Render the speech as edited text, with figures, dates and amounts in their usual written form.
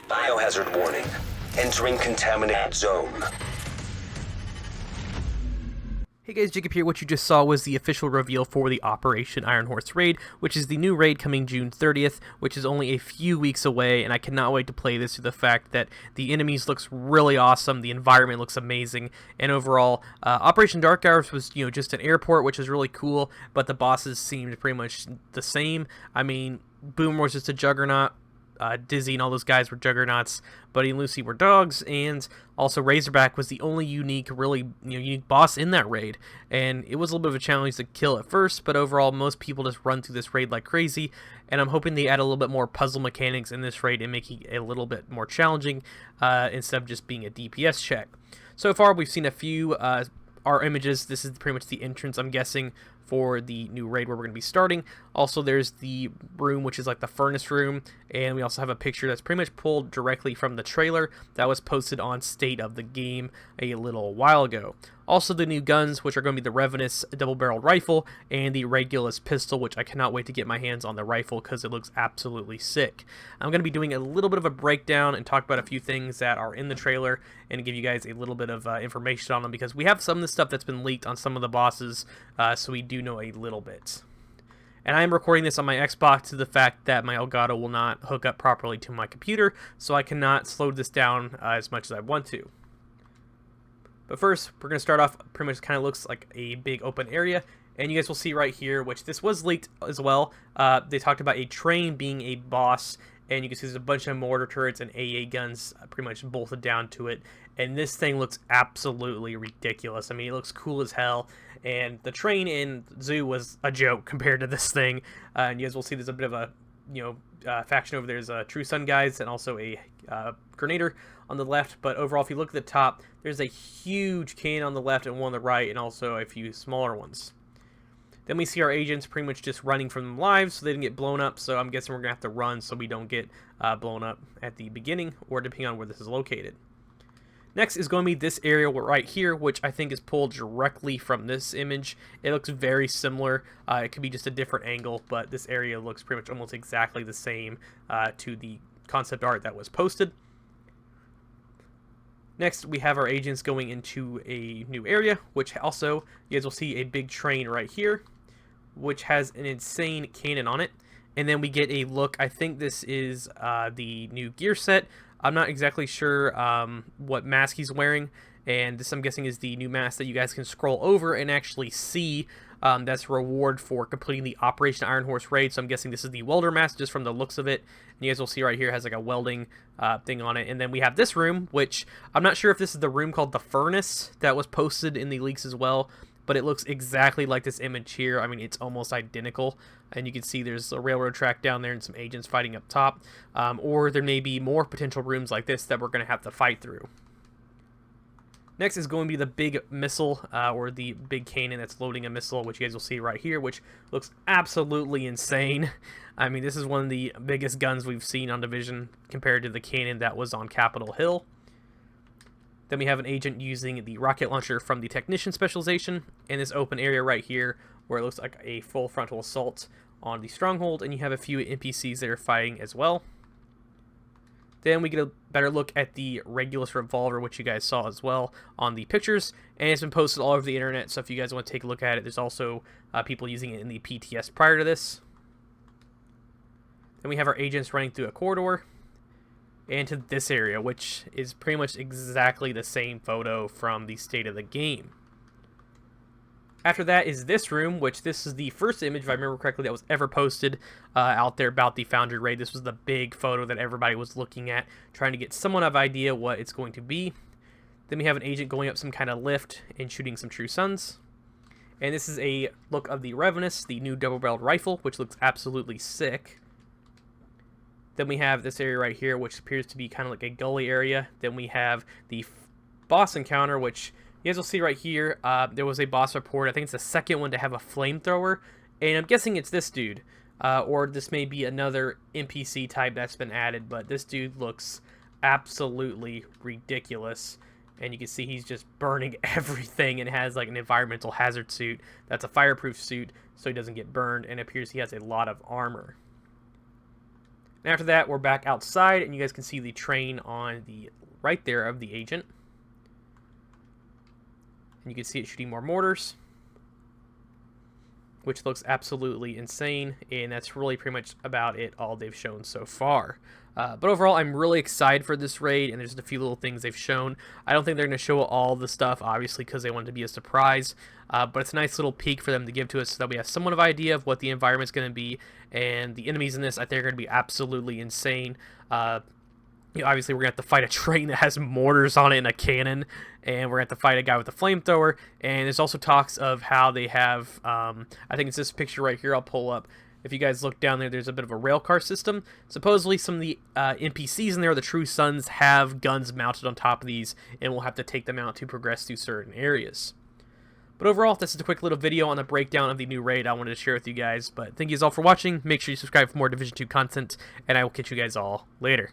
Biohazard warning. Entering contaminated zone. Hey guys, Jacob here. What you just saw was the official reveal for the Operation Iron Horse raid, which is the new raid coming June 30th, which is only a few weeks away, and I cannot wait to play this. To the fact that the enemies looks really awesome, the environment looks amazing, and overall, Operation Dark Hours was just an airport, which is really cool, but the bosses seemed pretty much the same. I mean, Boom was just a juggernaut. Dizzy and all those guys were juggernauts. Buddy and Lucy were dogs, and also Razorback was the only unique boss in that raid. And it was a little bit of a challenge to kill at first, but overall, most people just run through this raid like crazy. And I'm hoping they add a little bit more puzzle mechanics in this raid and make it a little bit more challenging instead of just being a DPS check. So far, we've seen a few our images. This is pretty much the entrance, I'm guessing, for the new raid where we're going to be starting. Also, there's the room, which is like the furnace room, and we also have a picture that's pretty much pulled directly from the trailer that was posted on State of the Game a little while ago. Also, the new guns, which are going to be the Regulus double-barreled rifle and the Regulus pistol, which I cannot wait to get my hands on the rifle because it looks absolutely sick. I'm going to be doing a little bit of a breakdown and talk about a few things that are in the trailer and give you guys a little bit of information on them, because we have some of the stuff that's been leaked on some of the bosses, so we do know a little bit. And I am recording this on my Xbox to the fact that my Elgato will not hook up properly to my computer, so I cannot slow this down as much as I want to. But first, we're going to start off, pretty much kind of looks like a big open area, and you guys will see right here, which this was leaked as well. They talked about a train being a boss, and you can see there's a bunch of mortar turrets and AA guns pretty much bolted down to it, and this thing looks absolutely ridiculous. I mean, it looks cool as hell, and the train in Zoo was a joke compared to this thing, and you guys will see there's a bit of a faction over there. There's True Sun guys and also a Grenader on the left, but overall, if you look at the top, there's a huge cannon on the left and one on the right, and also a few smaller ones. Then we see our agents pretty much just running from them live so they didn't get blown up, so I'm guessing we're going to have to run so we don't get blown up at the beginning, or depending on where this is located. Next is going to be this area right here, which I think is pulled directly from this image. It looks very similar. It could be just a different angle, but this area looks pretty much almost exactly the same to the concept art that was posted. Next, we have our agents going into a new area, which also, you guys will see a big train right here, which has an insane cannon on it. And then we get a look, I think this is the new gear set. I'm not exactly sure what mask he's wearing, and this, I'm guessing, is the new mask that you guys can scroll over and actually see. That's reward for completing the Operation Iron Horse raid, so I'm guessing this is the welder mask just from the looks of it. And you guys will see right here has like a welding thing on it. And then we have this room, which I'm not sure if this is the room called the Furnace that was posted in the leaks as well, but it looks exactly like this image here. I mean, it's almost identical, and you can see there's a railroad track down there and some agents fighting up top, or there may be more potential rooms like this that we're going to have to fight through. Next is going to be the big missile, or the big cannon that's loading a missile, which you guys will see right here, which looks absolutely insane. I mean, this is one of the biggest guns we've seen on Division compared to the cannon that was on Capitol Hill. Then we have an agent using the rocket launcher from the Technician specialization in this open area right here, where it looks like a full frontal assault on the stronghold, and you have a few NPCs that are fighting as well. Then we get a better look at the Regulus Revolver, which you guys saw as well on the pictures, and it's been posted all over the internet, so if you guys want to take a look at it, there's also people using it in the PTS prior to this. Then we have our agents running through a corridor and to this area, which is pretty much exactly the same photo from the State of the Game. After that is this room, which this is the first image, if I remember correctly, that was ever posted out there about the Foundry raid. This was the big photo that everybody was looking at, trying to get somewhat of an idea what it's going to be. Then we have an agent going up some kind of lift and shooting some True Suns. And this is a look of the Revenus, the new double-barreled rifle, which looks absolutely sick. Then we have this area right here, which appears to be kind of like a gully area. Then we have the boss encounter, which you guys will see right here. There was a boss report. I think it's the second one to have a flamethrower. And I'm guessing it's this dude. Or this may be another NPC type that's been added. But this dude looks absolutely ridiculous. And you can see he's just burning everything and has like an environmental hazard suit. That's a fireproof suit, so he doesn't get burned. And it appears he has a lot of armor. And after that, we're back outside, and you guys can see the train on the right there of the agent. And you can see it shooting more mortars, which looks absolutely insane, and that's really pretty much about it, all they've shown so far. But overall, I'm really excited for this raid, and there's a few little things they've shown. I don't think they're going to show all the stuff, obviously, because they want it to be a surprise, but it's a nice little peek for them to give to us so that we have somewhat of an idea of what the environment's going to be, and the enemies in this, I think, are going to be absolutely insane. Obviously, we're going to have to fight a train that has mortars on it and a cannon, and we're going to have to fight a guy with a flamethrower, and there's also talks of how they have, I think it's this picture right here I'll pull up. If you guys look down there, there's a bit of a rail car system. Supposedly, some of the NPCs in there, the True Sons, have guns mounted on top of these, and we'll have to take them out to progress through certain areas. But overall, this is a quick little video on the breakdown of the new raid I wanted to share with you guys. But thank you all for watching. Make sure you subscribe for more Division 2 content, and I will catch you guys all later.